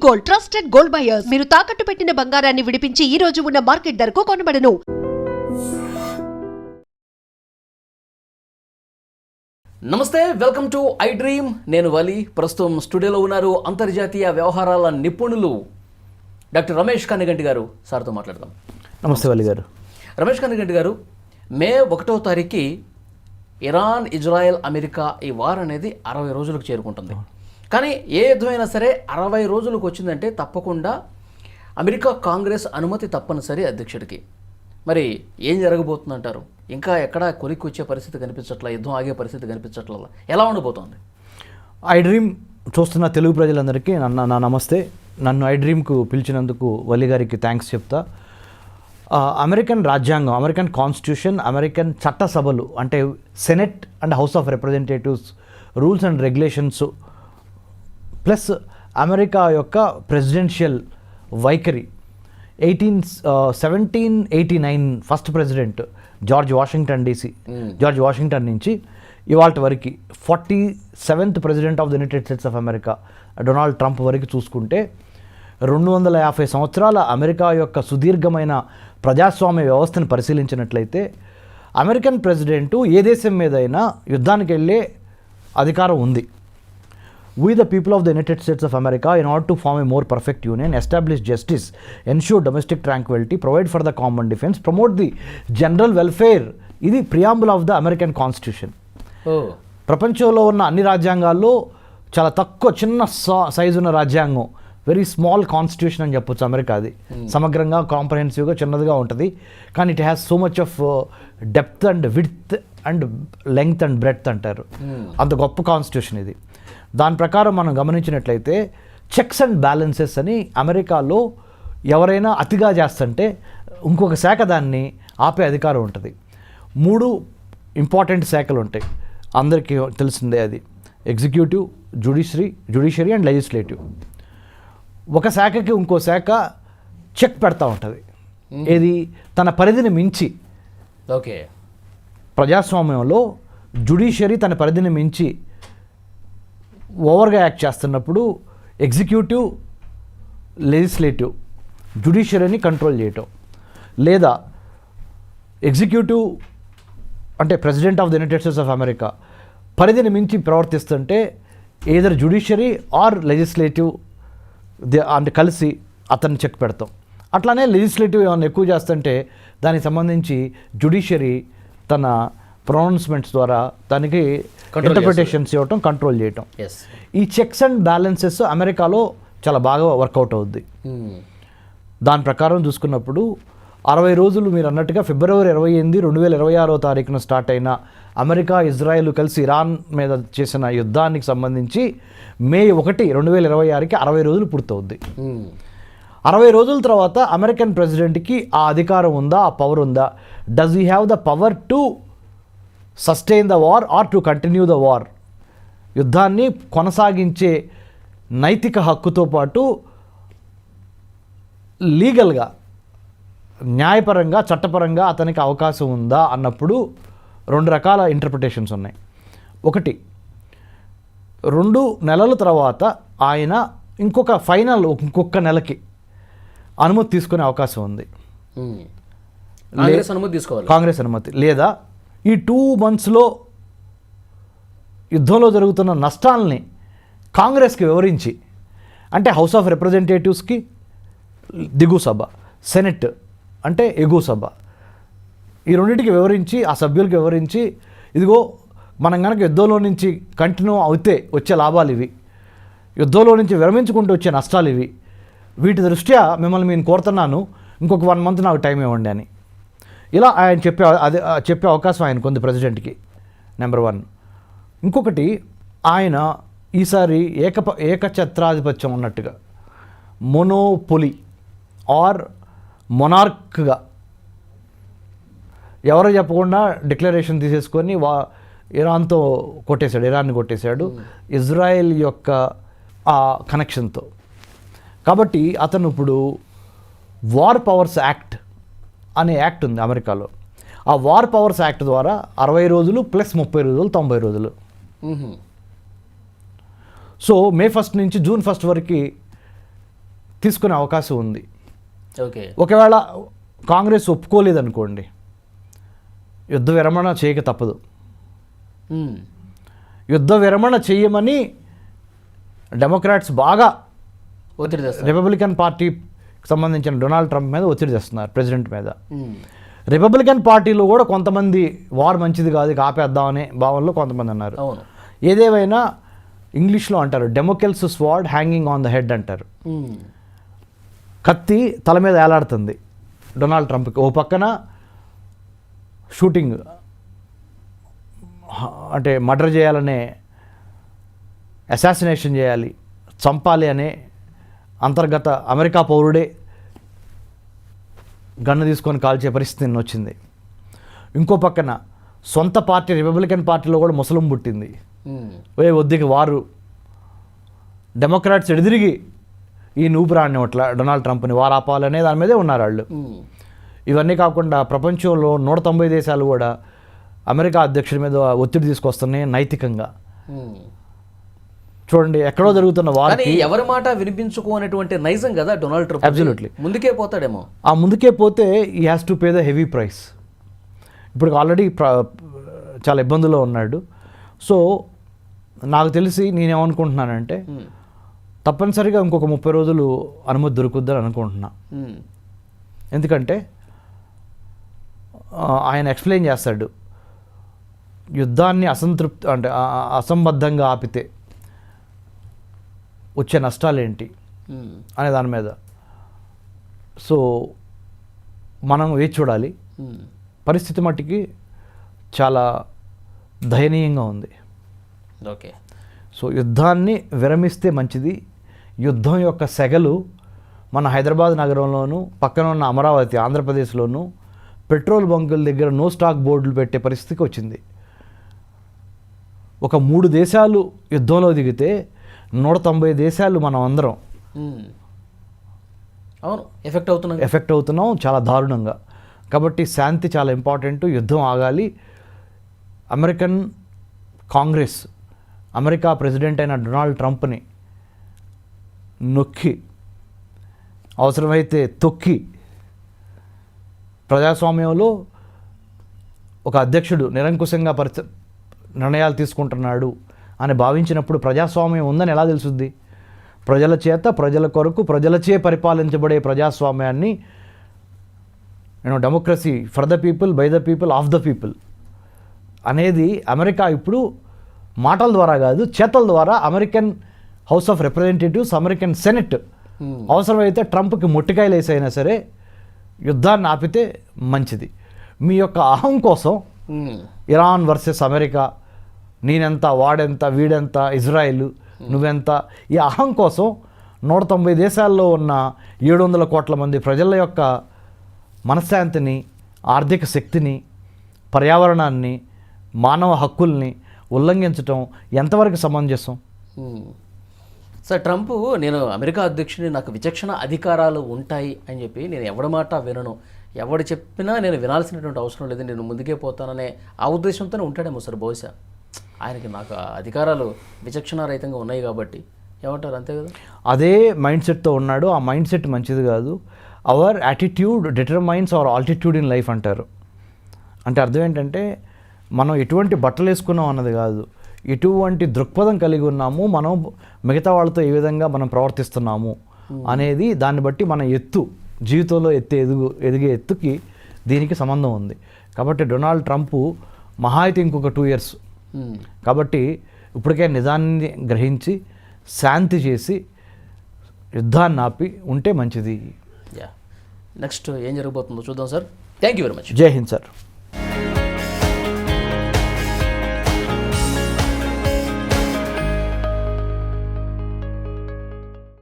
Gold, trusted gold buyers. మీరు తాకట్టు పెట్టిన బంగారాన్ని విడిపించి ఈ రోజు ఉన్న మార్కెట్ ధరకు కొనబడను. నమస్తే, వెల్కమ్ టు ఐ డ్రీమ్. నేను వలి. ప్రస్తుతం స్టూడియోలో ఉన్నారు అంతర్జాతీయ వ్యవహారాల నిపుణులు డాక్టర్ రమేష్ కన్నగంటి గారు. సార్తో మాట్లాడదాం. నమస్తే వలి గారు. రమేష్ కన్నగంటి గారు, మే 1వ తారీఖుకి ఇరాన్, ఇజ్రాయెల్, అమెరికా ఈ వార్ అనేది 60 రోజులకు చేరుకుంటుంది. కానీ ఏ యుద్ధమైనా సరే 60 రోజులకు వచ్చిందంటే తప్పకుండా అమెరికా కాంగ్రెస్ అనుమతి తప్పనిసరి అధ్యక్షుడికి. మరి ఏం జరగబోతుందంటారు? ఇంకా ఎక్కడ కొలిక్కి వచ్చే పరిస్థితి కనిపించట్లా, యుద్ధం ఆగే పరిస్థితి కనిపించట్లా, ఎలా ఉండబోతోంది? ఐ డ్రీమ్ చూస్తున్న తెలుగు ప్రజలందరికీ నా నమస్తే. నన్ను ఐ డ్రీమ్కు పిలిచినందుకు వలి గారికి థ్యాంక్స్ చెప్తా. అమెరికన్ రాజ్యాంగం, అమెరికన్ కాన్స్టిట్యూషన్, అమెరికన్ చట్టసభలు అంటే senate and house of representatives rules and regulations plus America యొక్క ప్రెసిడెన్షియల్ వైఖరి 1789 ఫస్ట్ ప్రెసిడెంట్ జార్జ్ వాషింగ్టన్ నుంచి ఇవాళ వరకు 47th president of the United states of America Donald Trump వరకు చూసుకుంటే 250 సంవత్సరాల అమెరికా యొక్క సుదీర్ఘమైన ప్రజాస్వామ్య వ్యవస్థను పరిశీలించినట్లయితే అమెరికన్ ప్రెసిడెంటు ఏ దేశం మీదైనా యుద్ధానికి వెళ్ళే అధికారం ఉంది. We the people of the United States of America, in order to form a more perfect union, establish justice, ensure domestic tranquility, provide for the common defense, promote the general welfare. ఇది preamble of the American constitution. ప్రపంచంలో ఉన్న అన్ని రాజ్యాంగాల్లో చాలా తక్కువ చిన్న size ఉన్న రాజ్యాంగం, very small constitution అని చెప్పొచ్చు అమెరికాది. సమగ్రంగా కాంప్రహెన్సివ్గా చిన్నదిగా ఉంటుంది, కానీ it has so much of depth and width and length and breadth అంటారు. అంత గొప్ప కాన్స్టిట్యూషన్ ఇది. దాని ప్రకారం మనం గమనించినట్లయితే చెక్స్ అండ్ బ్యాలెన్సెస్ అని అమెరికాలో ఎవరైనా అతిగా చేస్తుంటే ఇంకొక శాఖ దాన్ని ఆపే అధికారం ఉంటుంది. 3 ఇంపార్టెంట్ శాఖలు ఉంటాయి, అందరికీ తెలిసిందే. అది ఎగ్జిక్యూటివ్, జ్యుడిషియరీ అండ్ లెజిస్లేటివ్. ఒక శాఖకి ఇంకో శాఖ చెక్ పెడతా ఉంటుంది, ఏది తన పరిధిని మించి. ఓకే, ప్రజాస్వామ్యంలో జ్యుడిషియరీ తన పరిధిని మించి ఓవర్గా యాక్ట్ చేస్తున్నప్పుడు ఎగ్జిక్యూటివ్, లెజిస్లేటివ్ జ్యుడిషియరీని కంట్రోల్ చేయటం, లేదా ఎగ్జిక్యూటివ్ అంటే president of the United states of America పరిధిని మించి ప్రవర్తిస్తుంటే ఏదర్ జ్యుడిషియరీ ఆర్ లెజిస్లేటివ్ అంటే కలిసి అతన్ని చెక్ పెడతాం. అట్లానే లెజిస్లేటివ్ ఏమైనా ఎక్కువ చేస్తుంటే దానికి సంబంధించి జ్యుడిషియరీ తన ప్రొనౌన్స్మెంట్స్ ద్వారా దానికి ఇంటర్ప్రిటేషన్స్ ఇవ్వటం, కంట్రోల్ చేయటం. ఈ చెక్స్ అండ్ బ్యాలెన్సెస్ అమెరికాలో చాలా బాగా వర్కౌట్ అవుద్ది. దాని ప్రకారం చూసుకున్నప్పుడు 60 రోజులు మీరు అన్నట్టుగా ఫిబ్రవరి 28, 2026 స్టార్ట్ అయిన అమెరికా, ఇజ్రాయెల్ కలిసి ఇరాన్ మీద చేసిన యుద్ధానికి సంబంధించి మే 1, 2026కి 60 రోజులు పూర్తవుద్ది. 60 రోజుల తర్వాత అమెరికన్ ప్రెసిడెంట్కి ఆ అధికారం ఉందా, ఆ పవర్ ఉందా? Does he have the power to sustain the war or to continue the war? యుద్ధాన్ని కొనసాగించే నైతిక హక్కుతో పాటు లీగల్గా, న్యాయపరంగా, చట్టపరంగా అతనికి అవకాశం ఉందా అన్నప్పుడు 2 రకాల ఇంటర్ప్రిటేషన్స్ ఉన్నాయి. ఒకటి, 2 నెలల తర్వాత ఆయన ఇంకొక నెలకి అనుమతి తీసుకునే అవకాశం ఉంది, కాంగ్రెస్ అనుమతి. లేదా ఈ 2 monthsలో యుద్ధంలో జరుగుతున్న నష్టాలని కాంగ్రెస్కి వివరించి, అంటే హౌస్ ఆఫ్ రిప్రజెంటేటివ్స్కి దిగువ సభ, సెనెట్ అంటే ఎగువ సభ, ఈ రెండింటికి వివరించి, ఆ సభ్యులకి వివరించి, ఇదిగో మనం కనుక యుద్ధంలో నుంచి కంటిన్యూ అవుతే వచ్చే లాభాలు ఇవి, యుద్ధంలో నుంచి విరమించుకుంటూ వచ్చే నష్టాలు ఇవి, వీటి దృష్ట్యా మిమ్మల్ని నేను కోరుతున్నాను, ఇంకొక 1 month నాకు టైం ఇవ్వండి అని ఇలా ఆయన చెప్పే అవకాశం ఆయనకు ఉంది ప్రెసిడెంట్కి. నెంబర్ 1. ఇంకొకటి, ఆయన ఈసారి ఏకఛత్రాధిపత్యం ఉన్నట్టుగా మొనోపొలి ఆర్ మొనార్క్గా ఎవరో చెప్పకుండా డిక్లరేషన్ తీసేసుకొని ఇరాన్ని కొట్టేశాడు ఇజ్రాయెల్ యొక్క ఆ కనెక్షన్తో. కాబట్టి అతను ఇప్పుడు వార్ పవర్స్ యాక్ట్ అనే యాక్ట్ ఉంది అమెరికాలో. ఆ వార్ పవర్స్ యాక్ట్ ద్వారా 60 రోజులు ప్లస్ 30 రోజులు 90 రోజులు. సో మే 1 నుంచి జూన్ 1 వరకు తీసుకునే అవకాశం ఉంది. ఓకే. ఒకవేళ కాంగ్రెస్ ఒప్పుకోలేదనుకోండి, యుద్ధ విరమణ చేయక తప్పదు. యుద్ధ విరమణ చేయమని డెమోక్రాట్స్ బాగా ఒత్తిడి తెస్తారు. రిపబ్లికన్ పార్టీకి సంబంధించిన డొనాల్డ్ ట్రంప్ మీద ఒత్తిడి తెస్తున్నారు, ప్రెసిడెంట్ మీద. రిపబ్లికన్ పార్టీలో కూడా కొంతమంది వార్ మంచిది కాదు, ఇక ఆపేద్దామనే భావనలో కొంతమంది ఉన్నారు. అవును. ఏదేమైనా ఇంగ్లీష్లో అంటారు Damocles sword hanging on the head అంటారు. కత్తి తల మీద ఏలాడుతుంది డొనాల్డ్ ట్రంప్కి. ఓ పక్కన షూటింగ్ అంటే మర్డర్ చేయాలనే, అసాసినేషన్ చేయాలి, చంపాలి అనే అంతర్గత అమెరికా పౌరుడే గన్ను తీసుకొని కాల్చే పరిస్థితి వచ్చింది. ఇంకో పక్కన సొంత పార్టీ రిపబ్లికన్ పార్టీలో కూడా ముసలం పుట్టింది. వద్దుకి వారు డెమోక్రాట్స్ ఎడిదిరిగి ఈ నూపురాన్ని అట్లా డొనాల్డ్ ట్రంప్ని వారు ఆపాలనే దాని మీదే ఉన్నారు వాళ్ళు. ఇవన్నీ కాకుండా ప్రపంచంలో 190 దేశాలు కూడా అమెరికా అధ్యక్షుడి మీద ఒత్తిడి తీసుకొస్తున్నాయి నైతికంగా. చూడండి, ఎక్కడో జరుగుతున్న వారికి ఎవరి మాట వినిపించుకోనటువంటి నైజం కదా డొనాల్డ్ ట్రంప్. అబ్సల్యూట్లీ ముందుకే పోతాడేమో. ఆ ముందుకే పోతే ఈ has to pay the heavy price. ఇప్పుడు ఆల్రెడీ చాలా ఇబ్బందుల్లో ఉన్నాడు. సో నాకు తెలిసి నేనేమనుకుంటున్నానంటే తప్పనిసరిగా ఇంకొక 30 రోజులు అనుమతి దొరుకుద్దని అనుకుంటున్నా. ఎందుకంటే ఆయన ఎక్స్ప్లెయిన్ చేస్తాడు యుద్ధాన్ని అసంబద్ధంగా ఆపితే వచ్చే నష్టాలు ఏంటి అనే దాని మీద. సో మనం వేచి చూడాలి. పరిస్థితి మట్టికి చాలా దయనీయంగా ఉంది. ఓకే. సో యుద్ధాన్ని విరమిస్తే మంచిది. యుద్ధం యొక్క సెగలు మన హైదరాబాద్ నగరంలోనూ పక్కన ఉన్న అమరావతి ఆంధ్రప్రదేశ్లోనూ పెట్రోల్ బంకుల దగ్గర నో స్టాక్ బోర్డులు పెట్టే పరిస్థితికి వచ్చింది. ఒక 3 దేశాలు యుద్ధంలో దిగితే 190 దేశాలు మనం అందరం అవును ఎఫెక్ట్ అవుతున్నాం చాలా దారుణంగా. కాబట్టి శాంతి చాలా ఇంపార్టెంట్. యుద్ధం ఆగాలి. అమెరికన్ కాంగ్రెస్ అమెరికా ప్రెసిడెంట్ అయిన డొనాల్డ్ ట్రంప్ని నొక్కి అవసరమైతే తొక్కి, ప్రజాస్వామ్యంలో ఒక అధ్యక్షుడు నిరంకుశంగా నిర్ణయాలు తీసుకుంటున్నాడు అని భావించినప్పుడు ప్రజాస్వామ్యం ఉందని ఎలా తెలుసుద్ది? ప్రజల చేత, ప్రజల కొరకు, ప్రజలచే పరిపాలించబడే ప్రజాస్వామ్యాన్ని, democracy for the people, by the people, of the people అనేది అమెరికా ఇప్పుడు మాటల ద్వారా కాదు చేతల ద్వారా American house of representatives, American senate అవసరమైతే ట్రంప్కి మొట్టికాయలు వేసైనా సరే యుద్ధాన్ని ఆపితే మంచిది. మీ యొక్క అహం కోసం ఇరాన్ వర్సెస్ అమెరికా, నేనెంత, వాడెంత, వీడెంత, ఇజ్రాయిల్ నువ్వెంత, ఈ అహం కోసం 190 దేశాల్లో ఉన్న 700 కోట్ల మంది ప్రజల యొక్క మనశ్శాంతిని, ఆర్థిక శక్తిని, పర్యావరణాన్ని, మానవ హక్కుల్ని ఉల్లంఘించటం ఎంతవరకు సమంజసం? సార్, ట్రంప్ నేను అమెరికా అధ్యక్షుడిని, నాకు విచక్షణ అధికారాలు ఉంటాయి అని చెప్పి నేను ఎవడి మాట వినను, ఎవడు చెప్పినా నేను వినాల్సినటువంటి అవసరం లేదు, నేను ముందుకే పోతాననే ఆ ఉద్దేశంతోనే ఉంటాడేమో సార్ బహుశా. ఆయనకి నాకు అధికారాలు విచక్షణారహితంగా ఉన్నాయి కాబట్టి ఏమంటారు, అంతే కదా? అదే మైండ్ సెట్తో ఉన్నాడు. ఆ మైండ్ సెట్ మంచిది కాదు. Our attitude determines our altitude in life అంటారు. అంటే అర్థం ఏంటంటే మనం ఎటువంటి బట్టలు వేసుకున్నాం అన్నది కాదు, ఎటువంటి దృక్పథం కలిగి ఉన్నాము, మనం మిగతా వాళ్ళతో ఏ విధంగా మనం ప్రవర్తిస్తున్నాము అనేది, దాన్ని బట్టి మన ఎత్తు, జీవితంలో ఎదిగే ఎత్తుకి దీనికి సంబంధం ఉంది. కాబట్టి డొనాల్డ్ ట్రంప్ మహా అయితే ఇంకొక 2 years. కాబట్టి ఇప్పటికే నిజాన్ని గ్రహించి శాంతి చేసి యుద్ధాన్ని ఆపి ఉంటే మంచిది. నెక్స్ట్ ఏం జరగబోతుందో చూద్దాం sir. Thank you very much. జై హింద్ సార్.